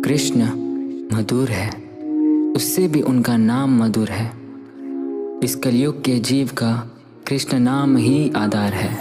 कृष्ण मधुर है, उससे भी उनका नाम मधुर है। इस कलयुग के जीव का कृष्ण नाम ही आधार है।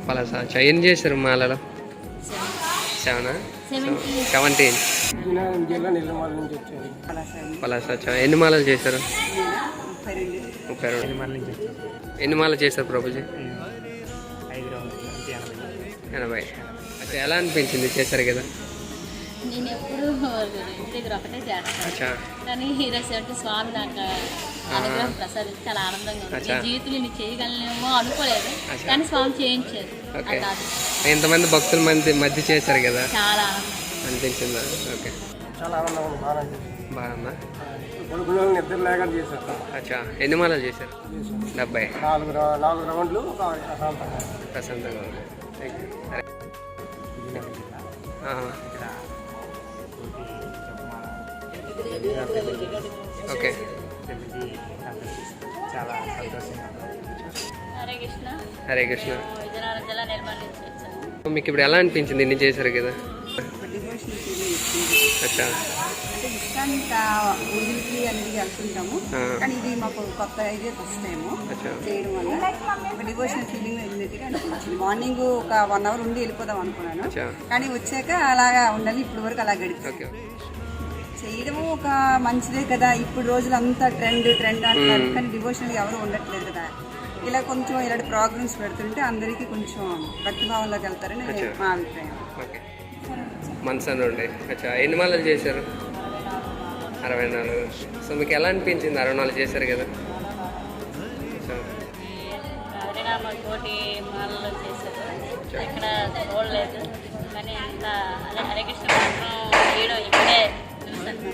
పలాస ఎన్ని చేశారు మాలలో? 17 పలాస. ఎన్ని మాలలు చేశారు? 32. ఎన్ని మాలలు చేశారు ప్రభుజీ? 80. అయితే ఎలా అనిపించింది చేశారు కదా? నేను ఎప్పుడు ఇంటి దగ్గర ఒకటే చేస్తాను అచ్చా కానీ ఈరోజు అంటే స్వామి నాకు అనుగ్రహం ప్రసాదించి చాలా ఆనందంగా ఉంది అచ్చా. ఈ జీవితంలో నేను చేయగలనేమో అనుకోలేదు అచ్చా. కానీ స్వామి చేయించారు ఓకే అది కాదు ఎంతమంది భక్తుల మధ్య చేశారు కదా చాలా ఆనందం అనిపించిందా? ఓకే చాలా ఆనందంగా ఉంది, బాగా చేశారు. బాగుందా? కొడుకులు నిద్ర లేకుండా చేశారు. అచ్చా ఎన్ని మాలలు చేశారు? 70. 4 రౌండ్లు ఒక అశాంతంగా. ప్రశాంతంగా ఉంది. Thank you. సరే ఓకే చాలా సంతోషంగా హరే కృష్ణ హరే కృష్ణ. విజయనగరం జిల్లా నిర్మల్ నుంచి వచ్చాను మీకు ఇప్పుడు ఎలా అనిపించింది ఇన్ని చేశారు కదా? అచ్చా అంటే ఇష్టానికి ఊరికి అనేది వెళ్తుంటాము కానీ ఇది మాకు కొత్త ఐడియా ఫస్ట్ టైము అచ్చా చేయడం వల్ల ఒక డివోషనల్ ఫీలింగ్ వెళ్ళినట్టుగా అనిపించింది. మార్నింగ్ ఒక 1 అవర్ ఉండి వెళ్ళిపోదాం అనుకున్నాను అచ్చా కానీ వచ్చాక అలాగా ఉండాలి, ఇప్పుడు వరకు అలా గడిపి ఓకే చేయడము ఒక మంచిదే కదా. ఇప్పుడు రోజులు అంతా ట్రెండ్ అంటారు కానీ డివోషనల్ ఎవరు ఉండట్లేదు కదా. ఇలా కొంచెం ఇలాంటి ప్రోగ్రామ్స్ పెడుతుంటే అందరికీ కొంచెం భక్తిభావంలోకి వెళ్తారని మా అభిప్రాయం. ఓకే మనసు నుండి. అచ్చా ఎన్ని మాలలు చేశారు? 64. సో మీకు ఎలా అనిపించింది? 64 చేశారు కదా? అచ్చా హరినామ కోటి మాలలో చేశారు ఇక్కడ చూడలేదు కానీ అంత అదే హరికృష్ణ మాత్రం చేయడం ఇక్కడే చూసాను.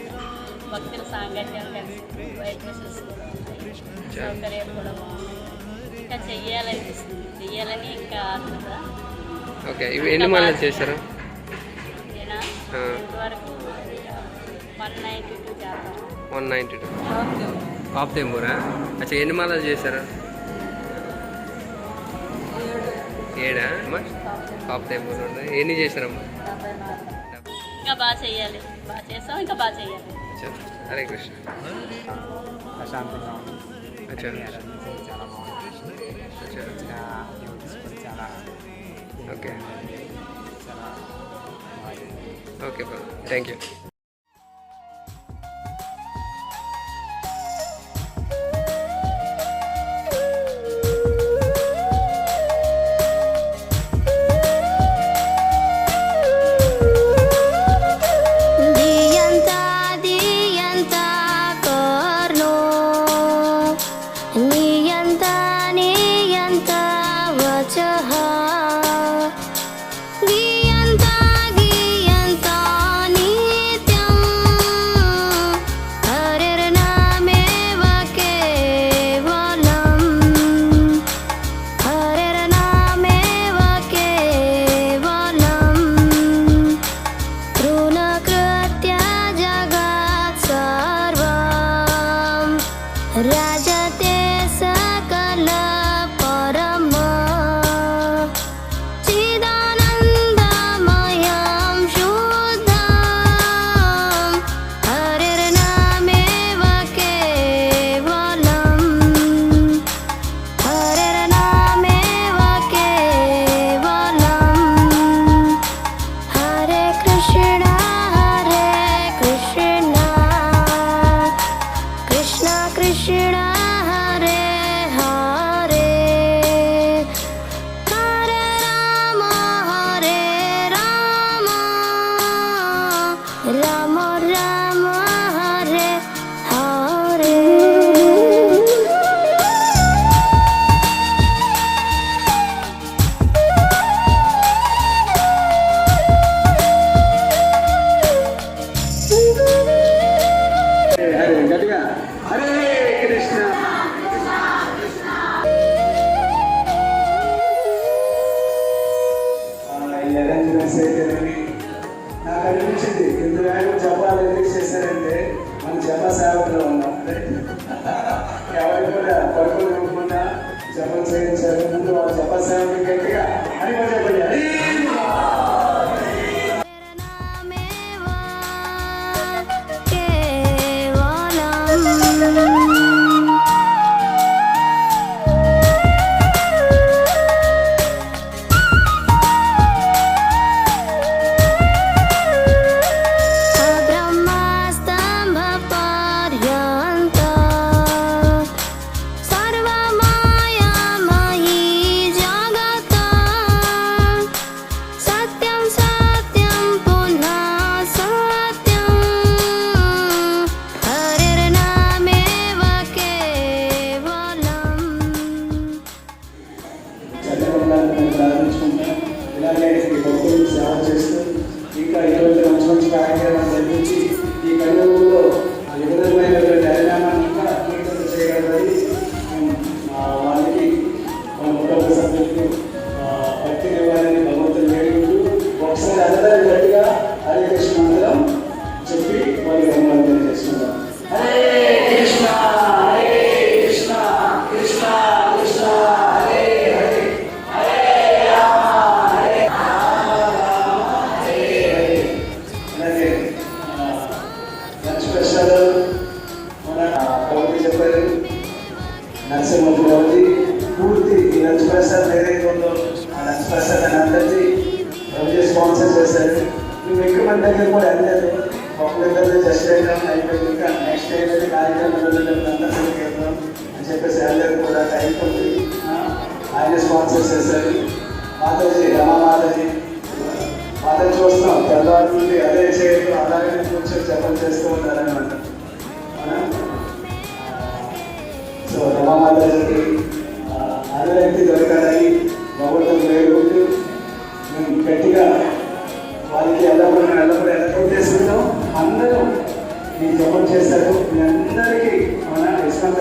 భక్తుల సాంగత్యం కలిసి వైద్యులు సౌకర్యాలు కూడా బాగుంది. ఇంకా చెయ్యాలని ఇంకా ఆతృత. ఓకే ఇవి ఎన్ని మాలలు చేశారు? నేనా ఇంతవరకు 192 చేద్దాం 192. కాప్తేంబూరా? అచ్చా ఎన్ని మాలలు చేశారు? 7 అమ్మా. కాప్తేంబూర్ ఉంది. ఎన్ని చేశారమ్మా? ఇంకా బాగా చెయ్యాలి, బాగా చేసాం ఇంకా బాగా చెయ్యాలి. అచ్చా హరే కృష్ణ. ప్రశాంతంగా ఉంది. అచ్చా చాలా బాగుంది. అచ్చా చాలా ఓకే చాలా ఓకే థ్యాంక్ యూ. राजते सकल परम चिदानन्दमयं शुद्धं हरिर्नामेव केवलम् हरिर्नामेव केवलम् हरे कृष्ण कृष्ण कृष्ण हरे हरे हरे राम राम राम हरे हरे. గట్టిగా హరే కృష్ణ. ఈ అరేంజ్మెంట్స్ అయితేనేమి నాకు అనిపించింది ఇంత వేగం జపాలు ఎందుకు చేశారంటే మన జప సేవకులు ఉన్నాం. ఎవరు కూడా పడుకుని ఉండకుండా జపం చేయించారు. ముందు వాళ్ళ జప సేవకులు గట్టిగా అని చెప్పండి. హరి नामेव केवलम् ब्रह्मस्तम्भपर्यन्त सर्वमायामयी जगत् నరసింహ ప్రభుజీ పూర్తి ఈ లంచ్ ప్రసాద్ ఏదైతే ఉందో ఆ లంచ్ ప్రసాద్ అని అందరికీ ప్రభుజీ స్పాన్సర్ చేశారు. మేము ఎక్కువ మంది దగ్గర కూడా వెళ్ళలేదు, ఒక్కరిద్దరు జస్ట్ వెళ్ళాం అయిపోయింది. ఇంకా నెక్స్ట్ ఏదైతే కార్యక్రమాలు అందరికీ వెళ్దాం అని చెప్పేసి అందరూ కూడా టైం కొట్టి ఆయన స్పాన్సర్ చేశారు. మాతాజీ రమా మాతాజీ మాతాజీ చూస్తాం తెల్లవారి నుండి అదే చేయడం అలాగే కూర్చొని జపం చేస్తూ ఉంటారనమాట. సో రమా మాతాజీకి అనురక్తి దొరకాలని భగవంతుడు వేడుకుంటూ మేము గట్టిగా వాళ్ళకి ఎల్లప్పుడూ ఎలా ఉద్దేశంతో అందరూ ఈ జపం చేస్తారు. మీ అందరికీ మన ఇస్లాం